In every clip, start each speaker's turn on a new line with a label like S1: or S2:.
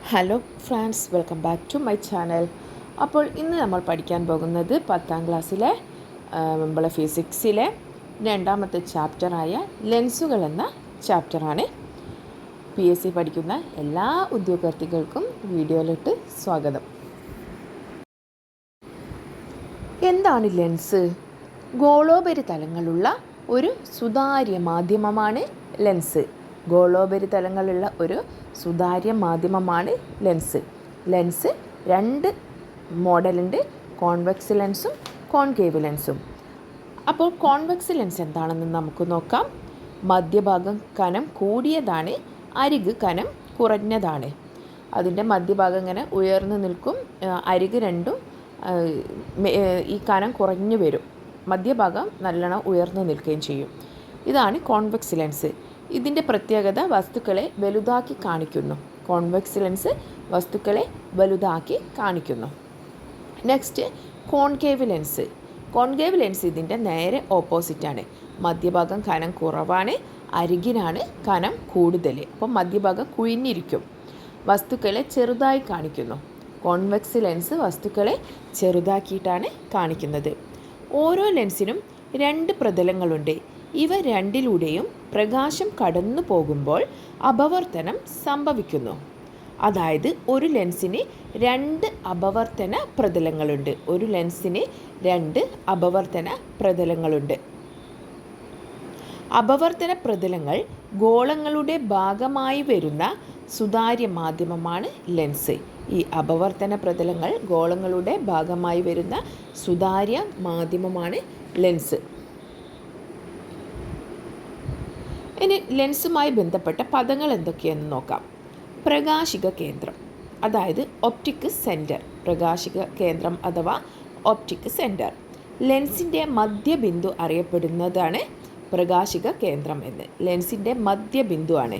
S1: Hello friends, welcome back to my channel. അപ്പോൾ ഇന്ന് നമ്മൾ പഠിക്കാൻ പോകുന്നത് 10ാം ക്ലാസ്സിലെ നമ്മളെ ഫിസിക്സിലെ രണ്ടാമത്തെ ചാപ്റ്ററായ ലെൻസുകൾ എന്ന ചാപ്റ്ററാണ്. PSC പഠിക്കുന്ന എല്ലാ ഉദ്യോഗാർത്ഥികൾക്കും വീഡിയോയിലിട്ട് സ്വാഗതം. എന്താണ് ലെൻസ്? ഗോളോപരിതലങ്ങളുള്ള ഒരു സുതാര്യ മാധ്യമമാണ് ലെൻസ്. ഗോളോപരിതലങ്ങളുള്ള ഒരു സുതാര്യ മാധ്യമമാണ് ലെൻസ്. ലെൻസ് രണ്ട് മോഡലുണ്ട്, കോൺവെക്സ് ലെൻസും കോൺകേവ് ലെൻസും. അപ്പോൾ കോൺവെക്സ് ലെൻസ് എന്താണെന്ന് നമുക്ക് നോക്കാം. മധ്യഭാഗം കനം കൂടിയതാണ്, അരിക് കനം കുറഞ്ഞതാണ്. അതിൻ്റെ മധ്യഭാഗം ഇങ്ങനെ ഉയർന്നു നിൽക്കും, അരിക് രണ്ടും ഈ കനം കുറഞ്ഞു വരും. മധ്യഭാഗം നല്ലോണം ഉയർന്നു നിൽക്കുകയും ചെയ്യും. ഇതാണ് കോൺവെക്സ് ലെൻസ്. ഇതിൻ്റെ പ്രത്യേകത വസ്തുക്കളെ വലുതാക്കി കാണിക്കുന്നു. കോൺവെക്സ് ലെൻസ് വസ്തുക്കളെ വലുതാക്കി കാണിക്കുന്നു. Next concave lens. Concave lens ഇതിൻ്റെ നേരെ ഓപ്പോസിറ്റാണ്. മധ്യഭാഗം കനം കുറവാണ്, അരികിനാണ് കനം കൂടുതൽ. അപ്പം മധ്യഭാഗം കുഴിഞ്ഞിരിക്കും, വസ്തുക്കളെ ചെറുതായി കാണിക്കുന്നു. കോൺവെക്സ് ലെൻസ് വസ്തുക്കളെ ചെറുതാക്കിയിട്ടാണ് കാണിക്കുന്നത്. ഓരോ ലെൻസിനും രണ്ട് പ്രതലങ്ങളുണ്ട്. ഇവ രണ്ടിലൂടെയും പ്രകാശം കടന്നു പോകുമ്പോൾ അപവർത്തനം സംഭവിക്കുന്നു. അതായത് ഒരു ലെൻസിന് രണ്ട് അപവർത്തന പ്രതലങ്ങളുണ്ട്. ഒരു ലെൻസിന് രണ്ട് അപവർത്തന പ്രതലങ്ങളുണ്ട്. അപവർത്തന പ്രതലങ്ങൾ ഗോളങ്ങളുടെ ഭാഗമായി വരുന്ന സുതാര്യ മാധ്യമമാണ് ലെൻസ്. ഈ അപവർത്തന പ്രതലങ്ങൾ ഗോളങ്ങളുടെ ഭാഗമായി വരുന്ന സുതാര്യ മാധ്യമമാണ് ലെൻസ്. ഇനി ലെൻസുമായി ബന്ധപ്പെട്ട പദങ്ങൾ എന്തൊക്കെയെന്ന് നോക്കാം. പ്രകാശിക കേന്ദ്രം, അതായത് ഒപ്റ്റിക് സെൻറ്റർ. പ്രകാശിക കേന്ദ്രം അഥവാ ഒപ്റ്റിക് സെൻറ്റർ. ലെൻസിൻ്റെ മധ്യബിന്ദു അറിയപ്പെടുന്നതാണ് പ്രകാശിക കേന്ദ്രം എന്ന്. ലെൻസിൻ്റെ മധ്യബിന്ദുവാണ്.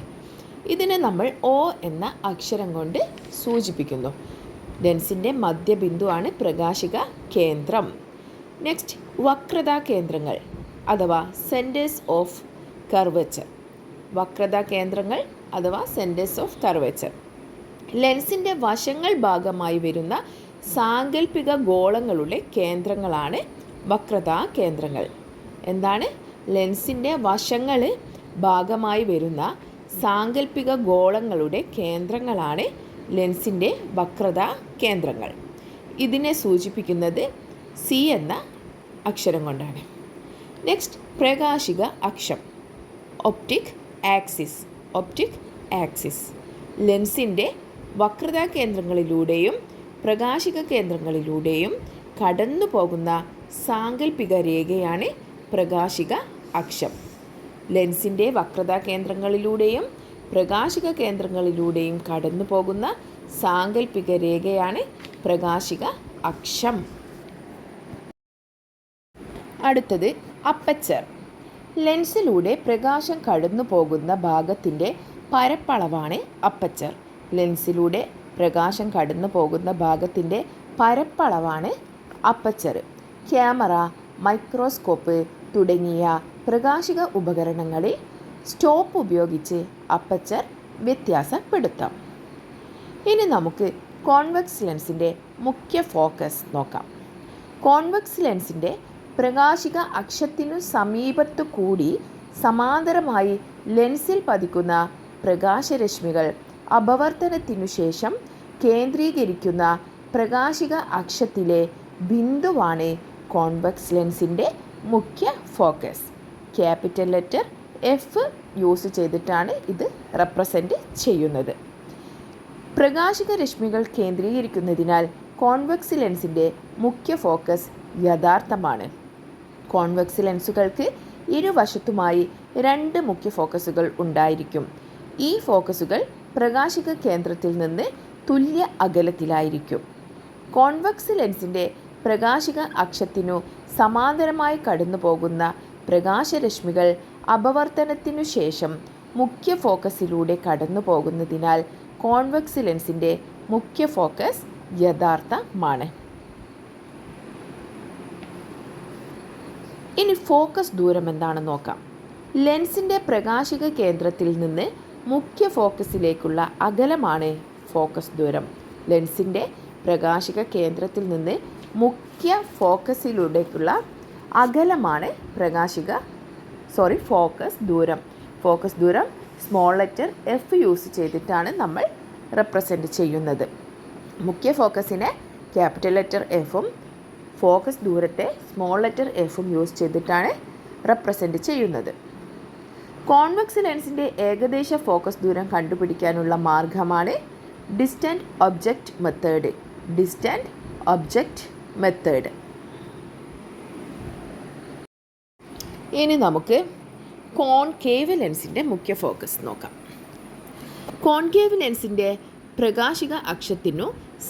S1: ഇതിനെ നമ്മൾ O എന്ന അക്ഷരം കൊണ്ട് സൂചിപ്പിക്കുന്നു. ലെൻസിൻ്റെ മധ്യബിന്ദുവാണ് പ്രകാശിക കേന്ദ്രം. നെക്സ്റ്റ് വക്രതാ കേന്ദ്രങ്ങൾ അഥവാ സെൻറ്റേഴ്സ് ഓഫ് കർവേച്ചർ. വക്രതാ കേന്ദ്രങ്ങൾ അഥവാ സെൻറ്റേഴ്സ് ഓഫ് കർവേച്ചർ. ലെൻസിൻ്റെ വശങ്ങൾ ഭാഗമായി വരുന്ന സാങ്കല്പിക ഗോളങ്ങളുടെ കേന്ദ്രങ്ങളാണ് വക്രതാ കേന്ദ്രങ്ങൾ. എന്താണ്? ലെൻസിൻ്റെ വശങ്ങൾ ഭാഗമായി വരുന്ന സാങ്കല്പിക ഗോളങ്ങളുടെ കേന്ദ്രങ്ങളാണ് ലെൻസിൻ്റെ വക്രതാ കേന്ദ്രങ്ങൾ. ഇതിനെ സൂചിപ്പിക്കുന്നത് C എന്ന അക്ഷരം കൊണ്ടാണ്. നെക്സ്റ്റ് പ്രകാശിക അക്ഷം, ഒപ്റ്റിക് ആക്സിസ്. ഒപ്റ്റിക് ആക്സിസ് ലെൻസിൻ്റെ വക്രതാ കേന്ദ്രങ്ങളിലൂടെയും പ്രകാശിക കേന്ദ്രങ്ങളിലൂടെയും കടന്നു പോകുന്ന സാങ്കല്പിക രേഖയാണ് പ്രകാശിക അക്ഷം. ലെൻസിൻ്റെ വക്രതാ കേന്ദ്രങ്ങളിലൂടെയും പ്രകാശിക കേന്ദ്രങ്ങളിലൂടെയും കടന്നു പോകുന്ന സാങ്കല്പിക രേഖയാണ് പ്രകാശിക അക്ഷം. അടുത്തത് അപ്പച്ചർ. ലെൻസിലൂടെ പ്രകാശം കടന്നു പോകുന്ന ഭാഗത്തിൻ്റെ പരപ്പളവാണ് അപ്പച്ചർ. ലെൻസിലൂടെ പ്രകാശം കടന്നു പോകുന്ന ഭാഗത്തിൻ്റെ പരപ്പളവാണ് അപ്പച്ചർ. ക്യാമറ, മൈക്രോസ്കോപ്പ് തുടങ്ങിയ പ്രകാശിക ഉപകരണങ്ങളിൽ സ്റ്റോപ്പ് ഉപയോഗിച്ച് അപ്പച്ചർ വ്യത്യാസപ്പെടുത്താം. ഇനി നമുക്ക് കോൺവെക്സ് ലെൻസിൻ്റെ മുഖ്യ ഫോക്കസ് നോക്കാം. കോൺവെക്സ് ലെൻസിൻ്റെ പ്രകാശിക അക്ഷത്തിനു സമീപത്തു കൂടി സമാന്തരമായി ലെൻസിൽ പതിക്കുന്ന പ്രകാശരശ്മികൾ അപവർത്തനത്തിനു ശേഷം കേന്ദ്രീകരിക്കുന്ന പ്രകാശിക അക്ഷത്തിലെ ബിന്ദുവാണ് കോൺവെക്സ് ലെൻസിൻ്റെ മുഖ്യ focus. Capital letter F use ചെയ്തിട്ടാണ് ഇത് റെപ്രസെൻ്റ് ചെയ്യുന്നത്. പ്രകാശിക രശ്മികൾ കേന്ദ്രീകരിക്കുന്നതിനാൽ കോൺവെക്സ് ലെൻസിൻ്റെ മുഖ്യ ഫോക്കസ് യഥാർത്ഥമാണ്. കോൺവെക്സ് ലെൻസുകൾക്ക് ഇരുവശത്തുമായി രണ്ട് മുഖ്യ ഫോക്കസുകൾ ഉണ്ടായിരിക്കും. ഈ ഫോക്കസുകൾ പ്രകാശിക കേന്ദ്രത്തിൽ നിന്ന് തുല്യ അകലത്തിലായിരിക്കും. കോൺവെക്സ് ലെൻസിൻ്റെ പ്രകാശിക അക്ഷത്തിനു സമാന്തരമായി കടന്നു പോകുന്ന പ്രകാശരശ്മികൾ അപവർത്തനത്തിനു ശേഷം മുഖ്യ ഫോക്കസിലൂടെ കടന്നു പോകുന്നതിനാൽ കോൺവെക്സ് ലെൻസിൻ്റെ മുഖ്യ ഫോക്കസ് യഥാർത്ഥമാണ്. ഇനി ഫോക്കസ് ദൂരം എന്താണെന്ന് നോക്കാം. ലെൻസിൻ്റെ പ്രകാശിക കേന്ദ്രത്തിൽ നിന്ന് മുഖ്യ ഫോക്കസിലേക്കുള്ള അകലമാണ് ഫോക്കസ് ദൂരം. ലെൻസിൻ്റെ പ്രകാശിക കേന്ദ്രത്തിൽ നിന്ന് മുഖ്യ ഫോക്കസിലൂടെയുള്ള അകലമാണ് ഫോക്കസ് ദൂരം. ഫോക്കസ് ദൂരം സ്മോൾ ലെറ്റർ എഫ് യൂസ് ചെയ്തിട്ടാണ് നമ്മൾ റെപ്രസെൻറ്റ് ചെയ്യുന്നത്. മുഖ്യ ഫോക്കസിനെ ക്യാപിറ്റൽ ലെറ്റർ എഫും ഫോക്കസ് ദൂരത്തെ സ്മോൾ ലെറ്റർ എഫും യൂസ് ചെയ്തിട്ടാണ് റെപ്രസെൻറ്റ് ചെയ്യുന്നത്. കോൺവെക്സ് ലെൻസിൻ്റെ ഏകദേശ ഫോക്കസ് ദൂരം കണ്ടുപിടിക്കാനുള്ള മാർഗമാണ് ഡിസ്റ്റൻറ്റ് ഒബ്ജക്റ്റ് മെത്തേഡ്. ഇനി നമുക്ക് കോൺകേവ് ലെൻസിൻ്റെ മുഖ്യ ഫോക്കസ് നോക്കാം. കോൺകേവ് ലെൻസിൻ്റെ പ്രകാശിക അക്ഷത്തിനു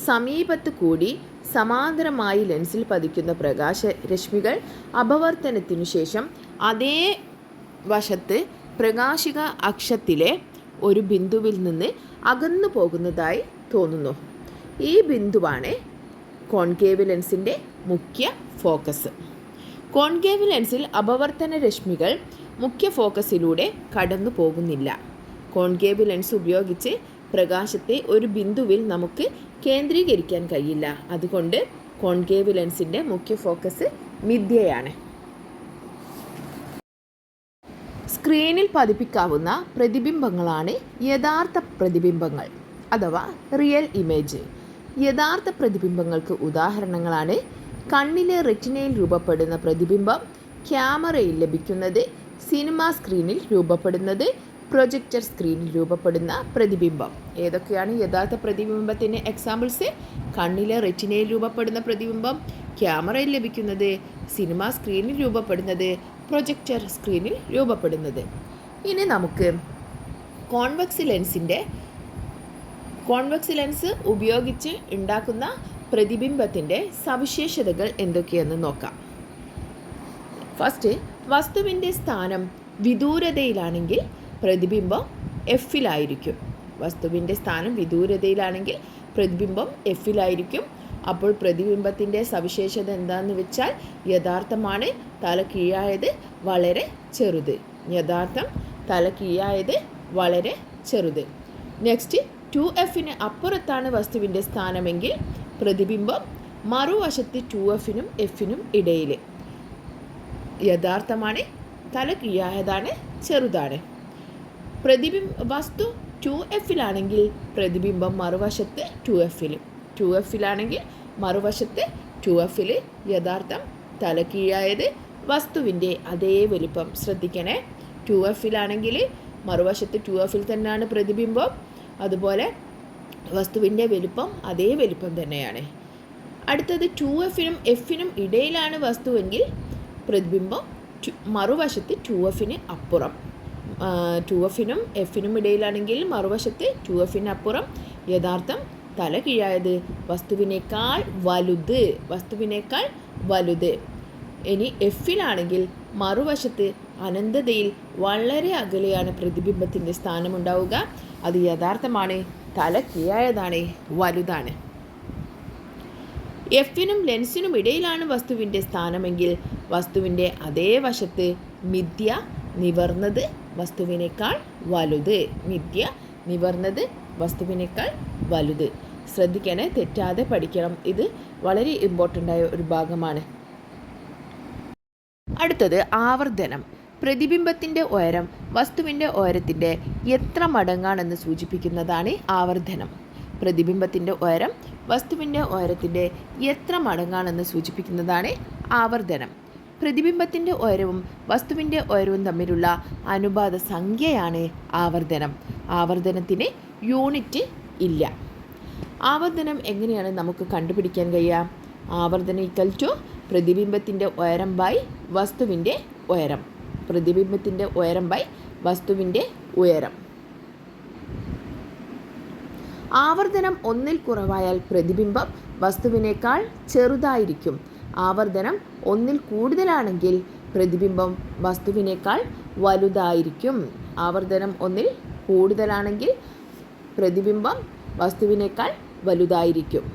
S1: സമീപത്ത് കൂടി സമാന്തരമായി ലെൻസിൽ പതിക്കുന്ന പ്രകാശരശ്മികൾ അപവർത്തനത്തിനു ശേഷം അതേ വശത്ത് പ്രകാശിക അക്ഷത്തിലെ ഒരു ബിന്ദുവിൽ നിന്ന് അകന്നു പോകുന്നതായി തോന്നുന്നു. ഈ ബിന്ദുവാണ് കോൺകേവ് ലെൻസിൻ്റെ മുഖ്യ ഫോക്കസ്. കോൺകേവ് ലെൻസിൽ അപവർത്തന രശ്മികൾ മുഖ്യ ഫോക്കസിലൂടെ കടന്നു പോകുന്നില്ല. കോൺകേവ് ലെൻസ് ഉപയോഗിച്ച് പ്രകാശത്തെ ഒരു ബിന്ദുവിൽ നമുക്ക് കേന്ദ്രീകരിക്കാൻ കഴിയില്ല. അതുകൊണ്ട് കോൺകേവ് ലെൻസിൻ്റെ മുഖ്യ ഫോക്കസ് മിഥ്യയാണ്. സ്ക്രീനിൽ പതിപ്പിക്കാവുന്ന പ്രതിബിംബങ്ങളാണ് യഥാർത്ഥ പ്രതിബിംബങ്ങൾ അഥവാ റിയൽ ഇമേജ്. യഥാർത്ഥ പ്രതിബിംബങ്ങൾക്ക് ഉദാഹരണങ്ങളാണ് കണ്ണിലെ റെറ്റിനയിൽ രൂപപ്പെടുന്ന പ്രതിബിംബം, ക്യാമറയിൽ ലഭിക്കുന്നത്, സിനിമാ സ്ക്രീനിൽ രൂപപ്പെടുന്നത്, പ്രൊജക്ടർ സ്ക്രീനിൽ രൂപപ്പെടുന്ന പ്രതിബിംബം. ഏതൊക്കെയാണ് യഥാർത്ഥ പ്രതിബിംബത്തിന് എക്സാമ്പിൾസ്? കണ്ണിലെ റെറ്റിനയിൽ രൂപപ്പെടുന്ന പ്രതിബിംബം, ക്യാമറയിൽ ലഭിക്കുന്നത്, സിനിമാ സ്ക്രീനിൽ രൂപപ്പെടുന്നത്, പ്രൊജക്ടർ സ്ക്രീനിൽ രൂപപ്പെടുന്നത്. ഇനി നമുക്ക് കോൺവെക്സ് ലെൻസ് ഉപയോഗിച്ച് ഉണ്ടാക്കുന്ന പ്രതിബിംബത്തിൻ്റെ സവിശേഷതകൾ എന്തൊക്കെയെന്ന് നോക്കാം. ഫസ്റ്റ്, വസ്തുവിൻ്റെ സ്ഥാനം വിദൂരതയിലാണെങ്കിൽ പ്രതിബിംബം എഫിലായിരിക്കും. പ്രതിബിംബം എഫിലായിരിക്കും. അപ്പോൾ പ്രതിബിംബത്തിൻ്റെ സവിശേഷത എന്താണെന്ന് വെച്ചാൽ യഥാർത്ഥമാണ് തല കീഴായത് വളരെ ചെറുത്. നെക്സ്റ്റ്, 2Fന് അപ്പുറത്താണ് വസ്തുവിൻ്റെ സ്ഥാനമെങ്കിൽ പ്രതിബിംബം മറുവശത്ത് 2Fനും Fനും ഇടയിൽ. യഥാർത്ഥമാണ് തല കീഴായതാണ് ചെറുതാണ്. വസ്തു 2Fലാണെങ്കിൽ പ്രതിബിംബം മറുവശത്ത് 2Fലാണെങ്കിൽ മറുവശത്ത് 2Fൽ. യഥാർത്ഥം തല കീഴായത് വസ്തുവിൻ്റെ അതേ വലിപ്പം. ശ്രദ്ധിക്കണേ, 2Fലാണെങ്കിൽ മറുവശത്ത് 2Fൽ തന്നെയാണ് പ്രതിബിംബം. അതുപോലെ വസ്തുവിൻ്റെ വലിപ്പം അതേ വലിപ്പം തന്നെയാണ്. അടുത്തത് 2Fനും Fനും ഇടയിലാണ് വസ്തുവെങ്കിൽ പ്രതിബിംബം മറുവശത്ത് 2Fന് അപ്പുറം. 2Fനും Fനും ഇടയിലാണെങ്കിൽ മറുവശത്ത് 2Fന് അപ്പുറം. യഥാർത്ഥം തല കീഴായത് വസ്തുവിനേക്കാൾ വലുത്. ഇനി Fലാണെങ്കിൽ മറുവശത്ത് അനന്തതയിൽ വളരെ അകലെയാണ് പ്രതിബിംബത്തിൻ്റെ സ്ഥാനമുണ്ടാവുക. അത് യഥാർത്ഥമാണ്, തല കീഴായതാണ്, വലുതാണ്. Fനും ലെൻസിനും ഇടയിലാണ് വസ്തുവിൻ്റെ സ്ഥാനമെങ്കിൽ വസ്തുവിൻ്റെ അതേ വശത്ത് മിഥ്യ നിവർന്നത് വസ്തുവിനേക്കാൾ വലുത്. ശ്രദ്ധിക്കണേ, തെറ്റാതെ പഠിക്കണം. ഇത് വളരെ ഇമ്പോർട്ടൻ്റ് ആയ ഒരു ഭാഗമാണ്. അടുത്തത് ആവർത്തനം. പ്രതിബിംബത്തിൻ്റെ ഉയരം വസ്തുവിൻ്റെ ഉയരത്തിൻ്റെ എത്ര മടങ്ങാണെന്ന് സൂചിപ്പിക്കുന്നതാണ് ആവർത്തനം. പ്രതിബിംബത്തിൻ്റെ ഉയരം വസ്തുവിൻ്റെ ഉയരത്തിൻ്റെ എത്ര മടങ്ങാണെന്ന് സൂചിപ്പിക്കുന്നതാണ് ആവർത്തനം. പ്രതിബിംബത്തിൻ്റെ ഉയരവും വസ്തുവിൻ്റെ ഉയരവും തമ്മിലുള്ള അനുപാത സംഖ്യയാണ് ആവർത്തനം. ആവർത്തനത്തിന് യൂണിറ്റ് ഇല്ല. ആവർത്തനം എങ്ങനെയാണ് നമുക്ക് കണ്ടുപിടിക്കാൻ കഴിയുക? ആവർത്തനം ഈക്വൽ ടു പ്രതിബിംബത്തിൻ്റെ ഉയരം ബൈ വസ്തുവിൻ്റെ ഉയരം. പ്രതിബിംബത്തിൻ്റെ ഉയരം ബൈ വസ്തുവിൻ്റെ ഉയരം. ആവർത്തനം 1ൽ കുറവായാൽ പ്രതിബിംബം വസ്തുവിനേക്കാൾ ചെറുതായിരിക്കും. ആവർത്തനം 1ൽ കൂടുതലാണെങ്കിൽ പ്രതിബിംബം വസ്തുവിനേക്കാൾ വലുതായിരിക്കും. ആവർത്തനം 1ൽ കൂടുതലാണെങ്കിൽ പ്രതിബിംബം വസ്തുവിനേക്കാൾ വലുതായിരിക്കും.